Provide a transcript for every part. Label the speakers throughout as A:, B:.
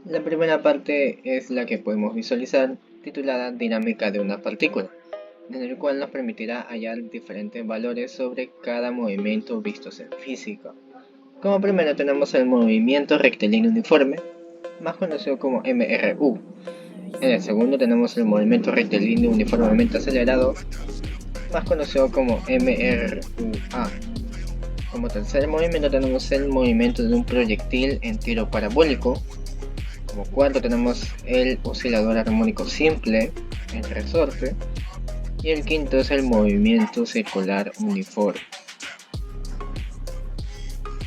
A: La primera parte es la que podemos visualizar, titulada Dinámica de una partícula, en el cual nos permitirá hallar diferentes valores sobre cada movimiento vistos en física. Como primero tenemos el movimiento rectilíneo uniforme, más conocido como MRU. En el segundo tenemos el movimiento rectilíneo uniformemente acelerado, más conocido como MRUA. Como tercer movimiento tenemos el movimiento de un proyectil en tiro parabólico. Como cuarto tenemos el oscilador armónico simple en resorte. Y el quinto es el movimiento circular uniforme.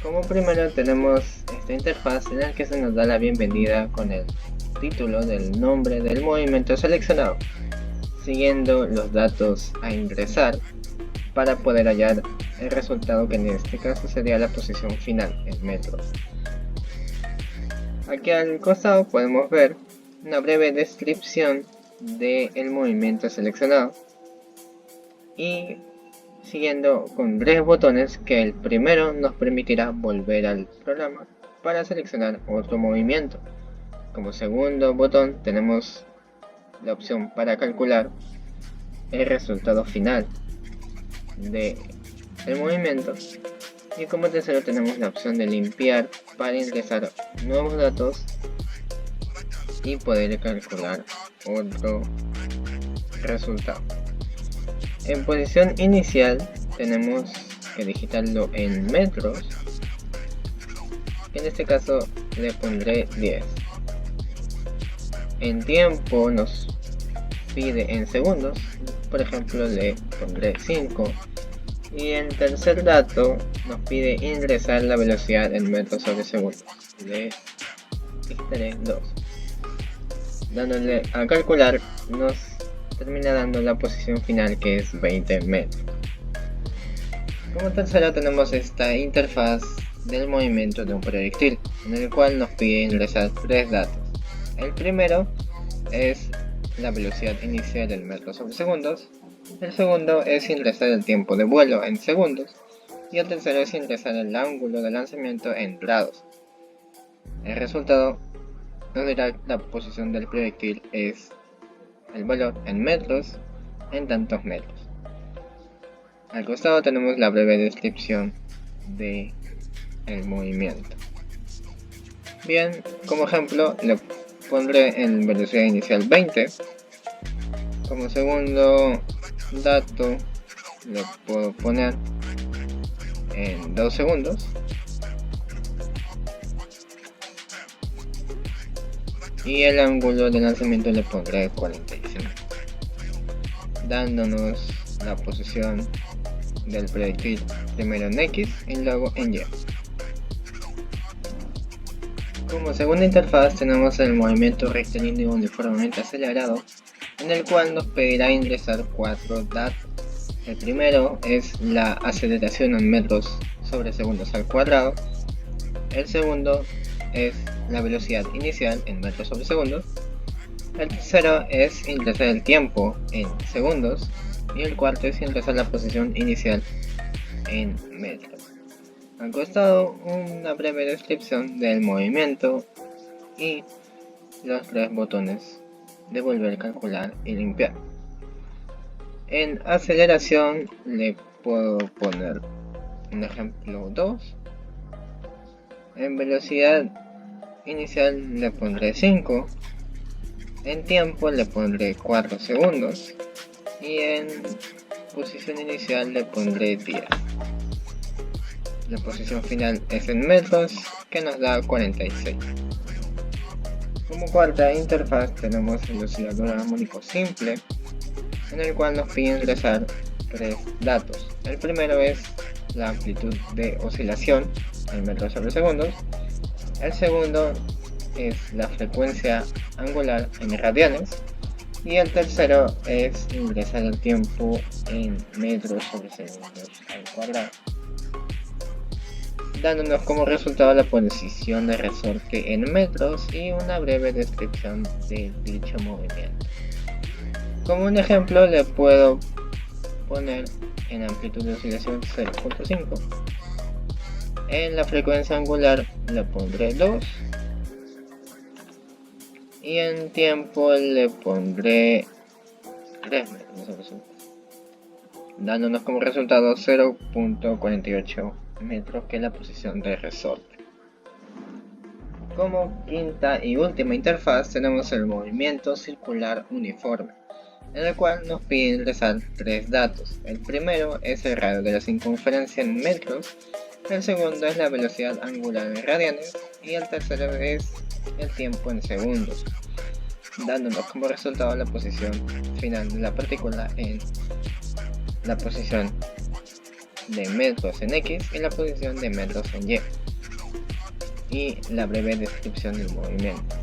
A: Como primero tenemos esta interfaz en la que se nos da la bienvenida con el título del nombre del movimiento seleccionado, siguiendo los datos a ingresar para poder hallar el resultado, que en este caso sería la posición final en metros. Aquí al costado podemos ver una breve descripción del movimiento seleccionado y siguiendo con breves botones, que el primero nos permitirá volver al programa para seleccionar otro movimiento. Como segundo botón tenemos la opción para calcular el resultado final del movimiento, y como tercero tenemos la opción de limpiar para ingresar nuevos datos y poder calcular otro resultado. En posición inicial tenemos que digitarlo en metros, en este caso le pondré 10. En tiempo nos pide en segundos, por ejemplo le pondré 5. Y en tercer dato nos pide ingresar la velocidad en metros sobre segundos, le digitaré 2. Dándole a calcular nos termina dando la posición final, que es 20 metros. Como tercero tenemos esta interfaz del movimiento de un proyectil, en el cual nos pide ingresar 3 datos. El primero es la velocidad inicial en metros sobre segundos, el segundo es ingresar el tiempo de vuelo en segundos, y el tercero es ingresar el ángulo de lanzamiento en grados. El resultado nos dirá la posición del proyectil es el valor en metros en tantos metros. Al costado tenemos la breve descripción de el movimiento. Bien, como ejemplo le pondré en velocidad inicial 20. Como segundo dato le puedo poner en 2 segundos. Y el ángulo de lanzamiento le pondré 45, dándonos la posición del proyectil primero en X y luego en Y. Como segunda interfaz tenemos el movimiento rectilíneo uniformemente acelerado, en el cual nos pedirá ingresar 4 datos. El primero es la aceleración en metros sobre segundos al cuadrado. El segundo es la velocidad inicial en metros sobre segundos. El tercero es ingresar el tiempo en segundos. Y el cuarto es ingresar la posición inicial en metros. Al costado una breve descripción del movimiento y los 3 botones de volver, calcular y limpiar. En aceleración le puedo poner un ejemplo 2. En velocidad inicial le pondré 5. En tiempo le pondré 4 segundos. Y en posición inicial le pondré 10. La posición final es en metros, que nos da 46. Como cuarta interfaz tenemos el oscilador armónico simple, en el cual nos pide ingresar 3 datos. El primero es la amplitud de oscilación en metros sobre segundos. El segundo es la frecuencia angular en radianes. Y el tercero es ingresar el tiempo en metros sobre segundos al cuadrado, dándonos como resultado la posición de resorte en metros y una breve descripción de dicho movimiento. Como un ejemplo le puedo poner en amplitud de oscilación 0.5. En la frecuencia angular le pondré 2. y en tiempo le pondré 3 metros, dándonos como resultado 0.48 metros, que es la posición de resorte. Como quinta y última interfaz tenemos el movimiento circular uniforme, en el cual nos pide ingresar 3 datos. El primero es el radio de la circunferencia en metros, el segundo es la velocidad angular en radianes y el tercero es el tiempo en segundos, dándonos como resultado la posición final de la partícula en la posición de metros en X y la posición de metros en Y, y la breve descripción del movimiento.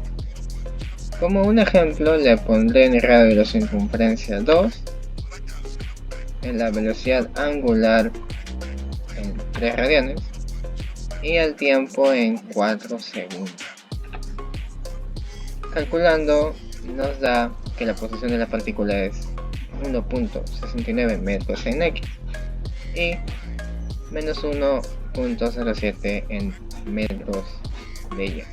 A: Como un ejemplo le pondré en el radio de la circunferencia 2, en la velocidad angular en 3 radianes y el tiempo en 4 segundos. Calculando nos da que la posición de la partícula es 1.69 metros en X y menos 1.07 en metros de Y.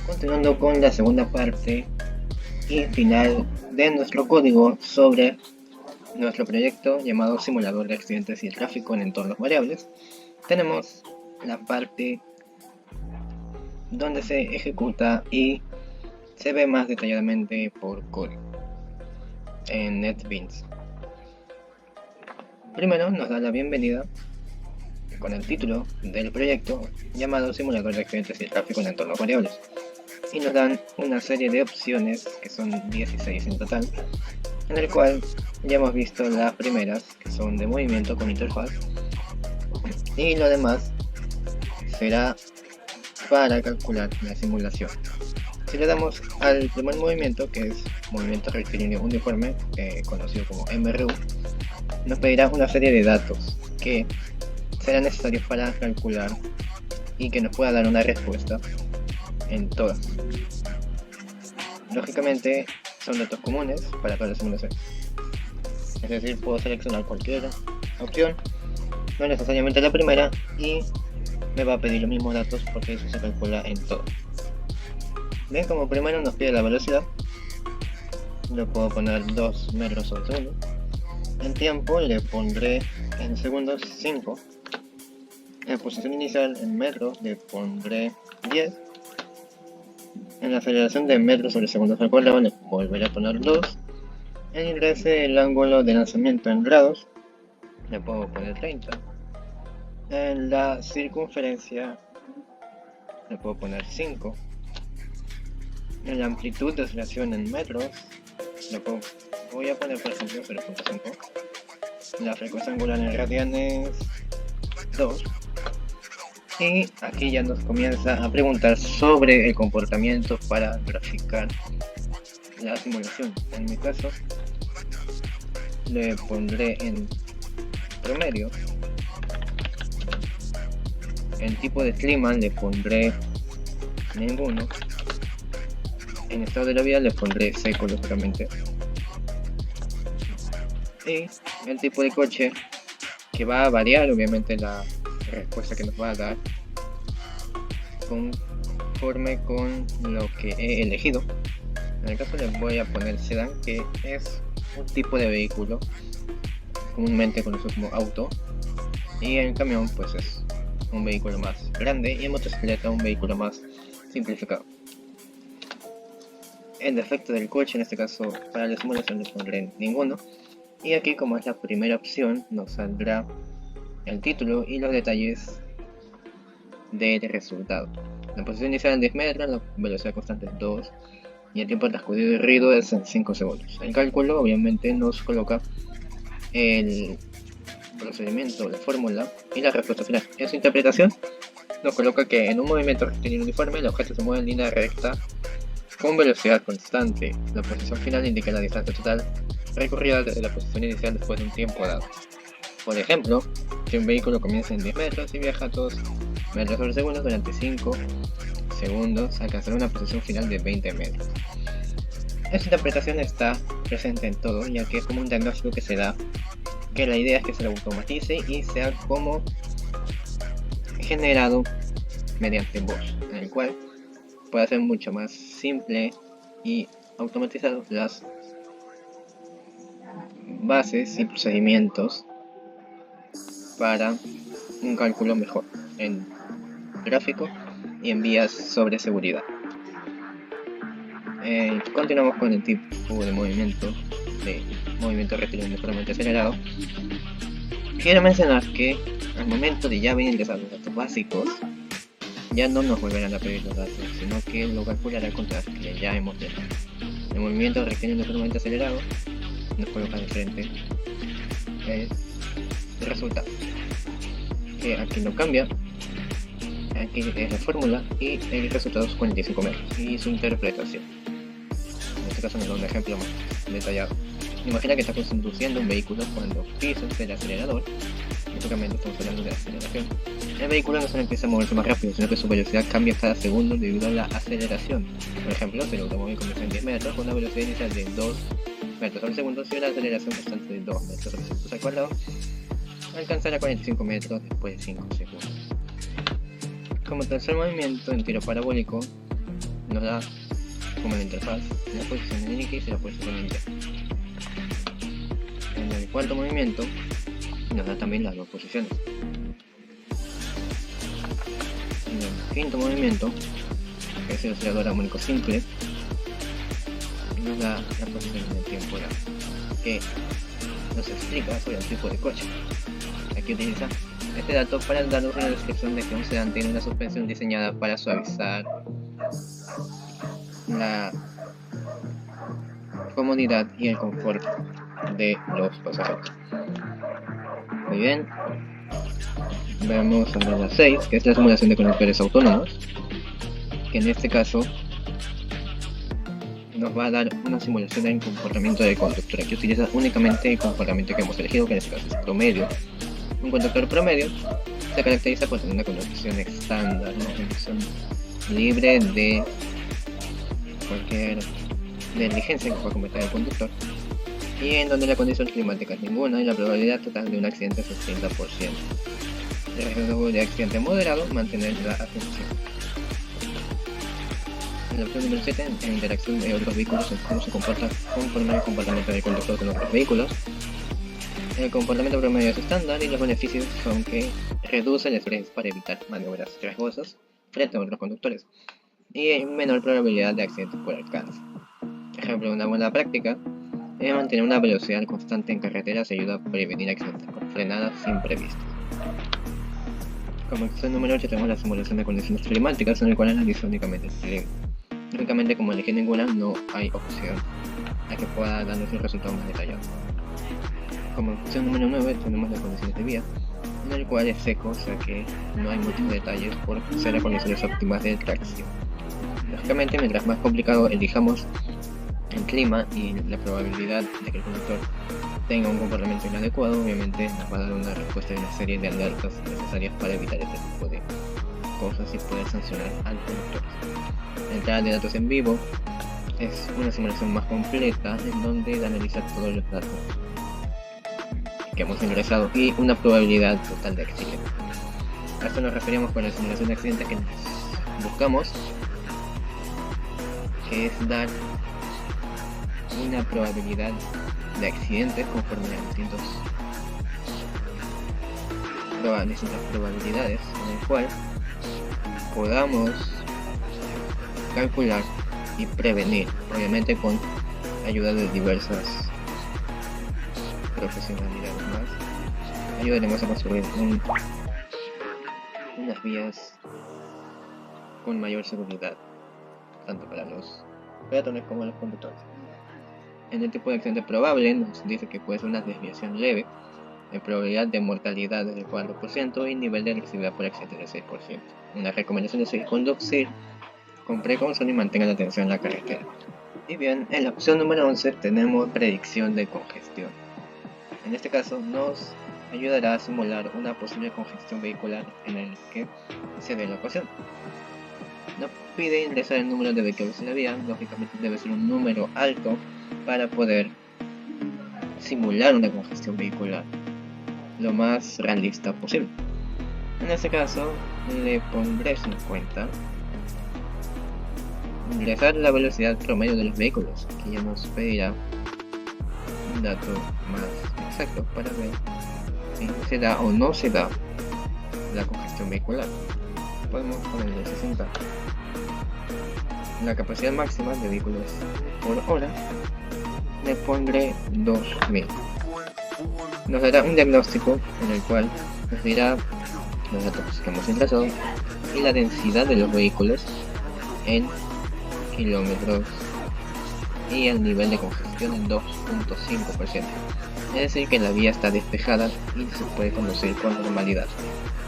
A: Continuando con la segunda parte y final de nuestro código sobre nuestro proyecto llamado Simulador de Accidentes y Tráfico en Entornos Variables, tenemos la parte donde se ejecuta y se ve más detalladamente por código en NetBeans. Primero nos da la bienvenida con el título del proyecto llamado Simulador de Accidentes y Tráfico en Entornos Variables, y nos dan una serie de opciones, que son 16 en total, en el cual ya hemos visto las primeras, que son de movimiento con interfaz, y lo demás será para calcular la simulación. Si le damos al primer movimiento, que es movimiento rectilíneo uniforme, conocido como MRU, nos pedirá una serie de datos que serán necesarios para calcular y que nos pueda dar una respuesta en todas. Lógicamente son datos comunes para todas las simulaciones, es decir, puedo seleccionar cualquier opción, no necesariamente la primera, y me va a pedir los mismos datos porque eso se calcula en todo. Bien, como primero nos pide la velocidad, le puedo poner 2 metros sobre segundo. En tiempo le pondré en segundos 5. En posición inicial en metros le pondré 10. En la aceleración de metros sobre segundos al cuadrado le volveré a poner 2. En ingreso el ángulo de lanzamiento en grados le puedo poner 30. En la circunferencia le puedo poner 5. En la amplitud de oscilación en metros voy a poner, por ejemplo, 0.5. La frecuencia angular en radianes 2. Y aquí ya nos comienza a preguntar sobre el comportamiento para graficar la simulación. En mi caso le pondré en promedio. En tipo de clima le pondré ninguno. En estado de la vía le pondré seco, lógicamente. Y el tipo de coche, que va a variar obviamente la respuesta que nos va a dar conforme con lo que he elegido. En el caso les voy a poner sedán, que es un tipo de vehículo comúnmente conocido como auto, y el camión pues es un vehículo más grande, y en motocicleta un vehículo más simplificado. El defecto del coche, en este caso para la simulación, le pondré ninguno, y aquí, como es la primera opción, nos saldrá el título y los detalles del resultado. La posición inicial en 10 metros, la velocidad constante es 2 y el tiempo transcurrido es en 5 segundos. El cálculo obviamente nos coloca el procedimiento, la fórmula y la respuesta final. En su interpretación nos coloca que en un movimiento rectilíneo uniforme el objeto se mueve en línea recta con velocidad constante. La posición final indica la distancia total recorrida desde la posición inicial después de un tiempo dado. Por ejemplo, si un vehículo comienza en 10 metros y viaja 2 metros sobre segundo durante 5 segundos, alcanzará una posición final de 20 metros. Esta interpretación está presente en todo, ya que es como un diagnóstico que se da, que la idea es que se lo automatice y sea como generado mediante voz, en el cual puede hacer mucho más simple y automatizado las bases y procedimientos para un cálculo mejor en gráfico y en vías sobre seguridad. Continuamos con el tipo de movimiento rectilíneo uniformemente acelerado. Quiero mencionar que al momento de ya venir los datos básicos, ya no nos volverán a pedir los datos, sino que lo calculará con datos que ya hemos tenido. El movimiento rectilíneo uniformemente acelerado nos coloca de frente el resultado, que aquí no cambia. Aquí es la fórmula y el resultado es 45 metros y su interpretación. En este caso nos da un ejemplo más detallado. Imagina que estás conduciendo un vehículo cuando pisas el acelerador. Básicamente estamos hablando de aceleración. El vehículo no solo empieza a moverse más rápido, sino que su velocidad cambia cada segundo debido a la aceleración. Por ejemplo, si el automóvil comienza en 10 metros con una velocidad inicial de 2 metros al segundo y una aceleración constante de 2 metros al segundo al cuadrado, alcanzará 45 metros después de 5 segundos. Como tercer movimiento en tiro parabólico, nos da como la interfaz la posición en X y la posición en Y. En el cuarto movimiento nos da también las dos posiciones. En el quinto movimiento, que es el oscilador armónico simple, nos da la posición en el tiempo real, que nos explica sobre el tipo de coche. Aquí utiliza este dato para darnos una descripción de que un sedán tiene una suspensión diseñada para suavizar la comodidad y el confort de los pasajeros. Muy bien, veamos a la 6, que es la simulación de conductores autónomos, que en este caso nos va a dar una simulación del comportamiento del conductor. Aquí utiliza únicamente el comportamiento que hemos elegido, que en este caso es promedio. Un conductor promedio se caracteriza por tener una conducción estándar, una conducción libre de cualquier negligencia que pueda cometer el conductor, y en donde la condición climática es ninguna y la probabilidad total de un accidente es el 30%. El riesgo de accidente moderado, mantener la atención. En la opción número 7, en la interacción de otros vehículos, cómo se comporta conforme al comportamiento del conductor con otros vehículos. El comportamiento promedio es estándar y los beneficios son que reduce el estrés para evitar maniobras riesgosas frente a otros conductores y menor probabilidad de accidentes por alcance. Ejemplo de una buena práctica es mantener una velocidad constante en carreteras y ayuda a prevenir accidentes por frenadas imprevistas. Como opción número 8 tenemos la simulación de condiciones climáticas, en el cual analiza únicamente el clima. Únicamente, como elegí ninguna, no hay opción a que pueda darnos un resultado más detallado. Como opción número 9 tenemos las condiciones de vía, en el cual es seco, o sea que no hay muchos detalles por ser las condiciones óptimas de tracción. Lógicamente, mientras más complicado elijamos el clima y la probabilidad de que el conductor tenga un comportamiento inadecuado, obviamente nos va a dar una respuesta de una serie de alertas necesarias para evitar este tipo de cosas y poder sancionar al conductor. La entrada de datos en vivo es una simulación más completa en donde analiza todos los datos que hemos ingresado y una probabilidad total de accidente. A esto nos referimos con la simulación de accidente que buscamos, que es dar una probabilidad de accidentes conforme a distintas probabilidades, en el cual podamos calcular y prevenir, obviamente con ayuda de diversas profesionalidades más. Ayudaremos a construir unas vías con mayor seguridad, tanto para los peatones como los conductores. En el tipo de accidente probable nos dice que puede ser una desviación leve, en probabilidad de mortalidad del 4% y nivel de agresividad por accidente del 6%. Una recomendación es seguir conducir con precaución y mantenga la atención en la carretera. Y bien, en la opción número 11 tenemos predicción de congestión. En este caso nos ayudará a simular una posible congestión vehicular en el que se dé la ocasión. Nos pide ingresar el número de vehículos en la vía, lógicamente debe ser un número alto para poder simular una congestión vehicular lo más realista posible. En este caso le pondré 50 ingresar la velocidad promedio de los vehículos, que ya nos pedirá un dato más exacto para ver si se da o no se da la congestión vehicular. Podemos ponerle 60. La capacidad máxima de vehículos por hora le pondré 2000. Nos dará un diagnóstico en el cual nos dirá los datos que hemos ingresado y la densidad de los vehículos en kilómetros y el nivel de congestión en 2.5%. Es decir, que la vía está despejada y se puede conducir con normalidad.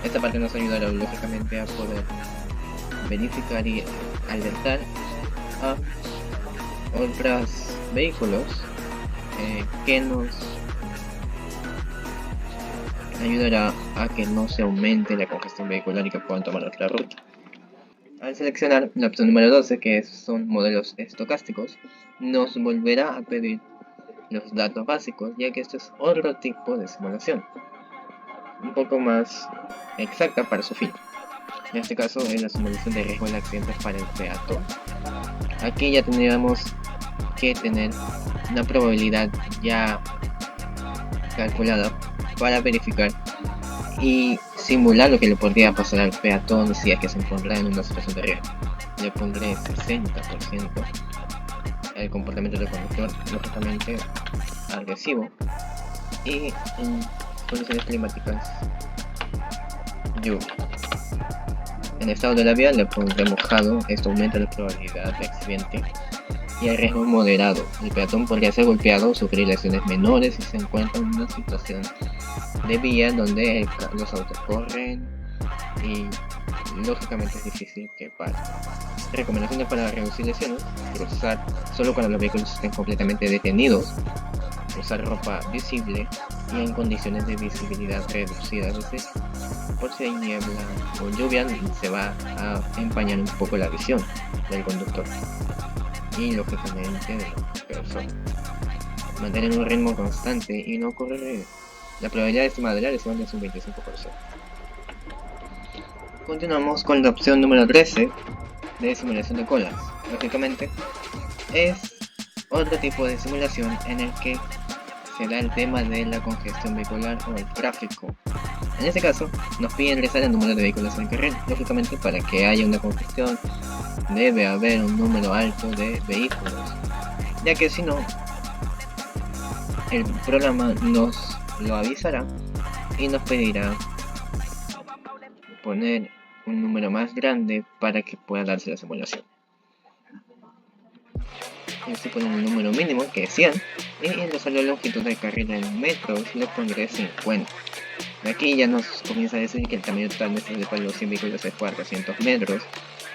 A: Esta parte nos ayudará lógicamente a poder verificar y alertar a otros vehículos que nos ayudará a que no se aumente la congestión vehicular y que puedan tomar otra ruta. Al seleccionar la opción número 12, que son modelos estocásticos, nos volverá a pedir los datos básicos, ya que esto es otro tipo de simulación, un poco más exacta para su fin. En este caso es la simulación de riesgo de accidentes para el peatón. Aquí ya tendríamos que tener una probabilidad ya calculada para verificar y simular lo que le podría pasar al peatón si es que se encuentra en una situación de riesgo. Le pondré 60%. El comportamiento del conductor, lógicamente agresivo, y en condiciones climáticas lluvia. En estado de la vía le pondré mojado. Esto aumenta la probabilidad de accidente y el riesgo moderado. El peatón podría ser golpeado o sufrir lesiones menores si se encuentra en una situación de vía donde los autos corren y lógicamente es difícil que pare. Recomendaciones para reducir lesiones: cruzar solo cuando los vehículos estén completamente detenidos, usar ropa visible y en condiciones de visibilidad reducida, es decir, por si hay niebla o lluvia se va a empañar un poco la visión del conductor y lógicamente de la persona. Mantener un ritmo constante y no correr. La probabilidad estimada de la lesión es un 25%. Continuamos con la opción número 13 de simulación de colas. Lógicamente es otro tipo de simulación en el que se da el tema de la congestión vehicular o el tráfico. En este caso nos pide ingresar el número de vehículos en carril. Lógicamente, para que haya una congestión debe haber un número alto de vehículos, ya que si no el programa nos lo avisará y nos pedirá poner un número más grande para que pueda darse la simulación. Yo estoy poniendo un número mínimo que es 100 y en la longitud del carril en metros le pondré 50. De aquí ya nos comienza a decir que el tamaño total de para los 100 vehículos es 400 metros.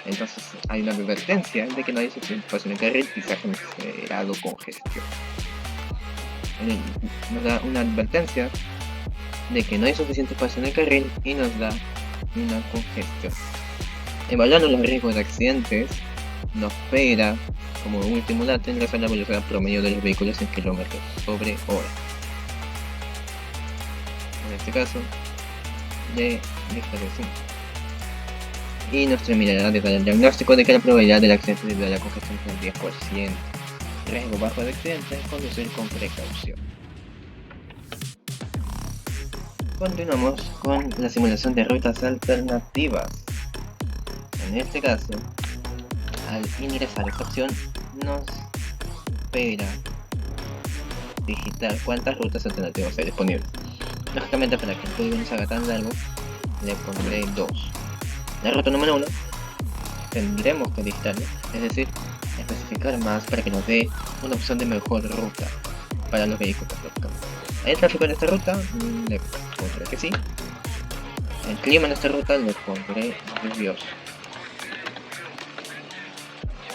A: Entonces hay una advertencia de que no hay suficiente espacio en el carril y se ha generado congestión. Nos da una advertencia de que no hay suficiente espacio en el carril y nos da una congestión. Evaluando los riesgos de accidentes, nos pedirá como último dato ingresar la velocidad promedio de los vehículos en kilómetros sobre hora. En este caso, de 5. Y nos terminará de dar el diagnóstico de que la probabilidad del accidente debido a la congestión es del 10%. Riesgo bajo de accidente, conducir con precaución. Continuamos con la simulación de rutas alternativas. En este caso, al ingresar esta opción, nos pedirá digitar cuántas rutas alternativas hay disponibles. Lógicamente, para que el código no se haga tan largo, le pondré 2. La ruta número 1 tendremos que digitarlo, es decir, especificar más para que nos dé una opción de mejor ruta para los vehículos. ¿Hay tráfico en esta ruta? Le pondré que sí. El clima en esta ruta le pondré lluvioso.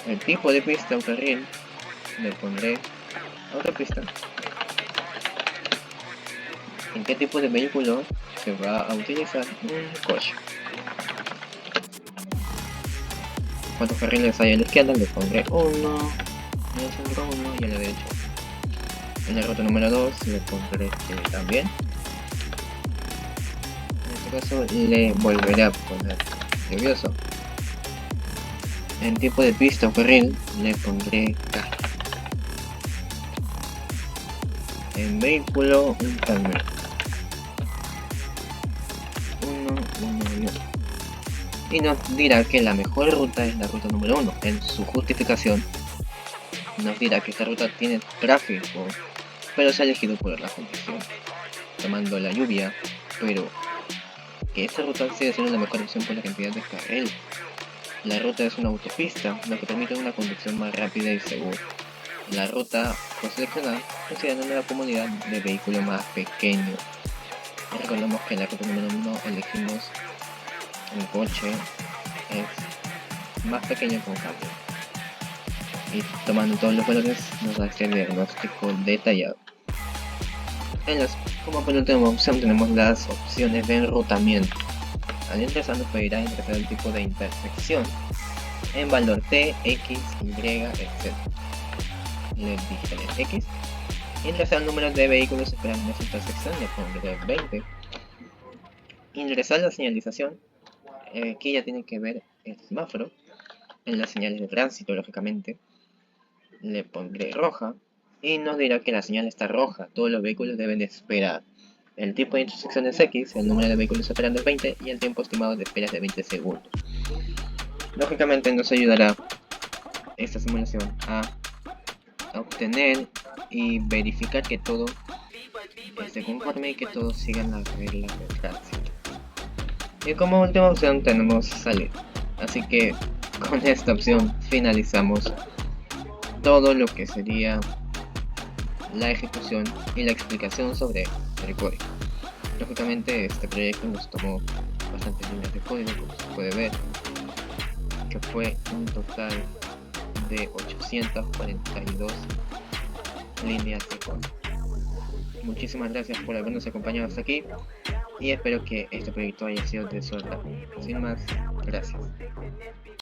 A: El tipo de pista o carril le pondré autopista. ¿En qué tipo de vehículo se va a utilizar? Un coche. ¿Cuántos carriles hay a la izquierda? Le pondré 1, en el centro 1 y a la derecha. En la ruta número 2 le pondré también. En este caso le volveré a poner lluvioso. En tipo de pista o carril le pondré K. En vehículo un timer 1, 1, 1. Y nos dirá que la mejor ruta es la ruta número 1. En su justificación nos dirá que esta ruta tiene tráfico, pero se ha elegido por la condición, tomando la lluvia, pero que esta ruta sigue siendo la mejor opción por la cantidad de carril. La ruta es una autopista, lo que permite una conducción más rápida y segura. La ruta fue seleccionada considerando la comunidad de vehículos más pequeños. Recordemos que en la ruta número 1 elegimos un coche es más pequeño con cambio. Y tomando todos los valores nos da este diagnóstico detallado. Como penúltima opción tenemos las opciones de enrutamiento. Al ingresar nos pedirá ingresar el tipo de intersección en valor T, X, Y, etc. Le dije X. Ingresar el número de vehículos esperando esa intersección, le pondré 20. Ingresar la señalización, aquí ya tiene que ver el semáforo. En las señales de tránsito, lógicamente, le pondré roja. Y nos dirá que la señal está roja, todos los vehículos deben esperar. El tipo de intersección es X, el número de vehículos esperando es 20 y el tiempo estimado de espera es de 20 segundos. Lógicamente nos ayudará esta simulación a obtener y verificar que todo esté conforme y que todos sigan las reglas de tránsito. Y como última opción tenemos salir. Así que con esta opción finalizamos todo lo que sería la ejecución y la explicación sobre el código. Lógicamente este proyecto nos tomó bastantes líneas de código, como se puede ver, que fue un total de 842 líneas de código. Muchísimas gracias por habernos acompañado hasta aquí y espero que este proyecto haya sido de su agrado. Sin más, gracias.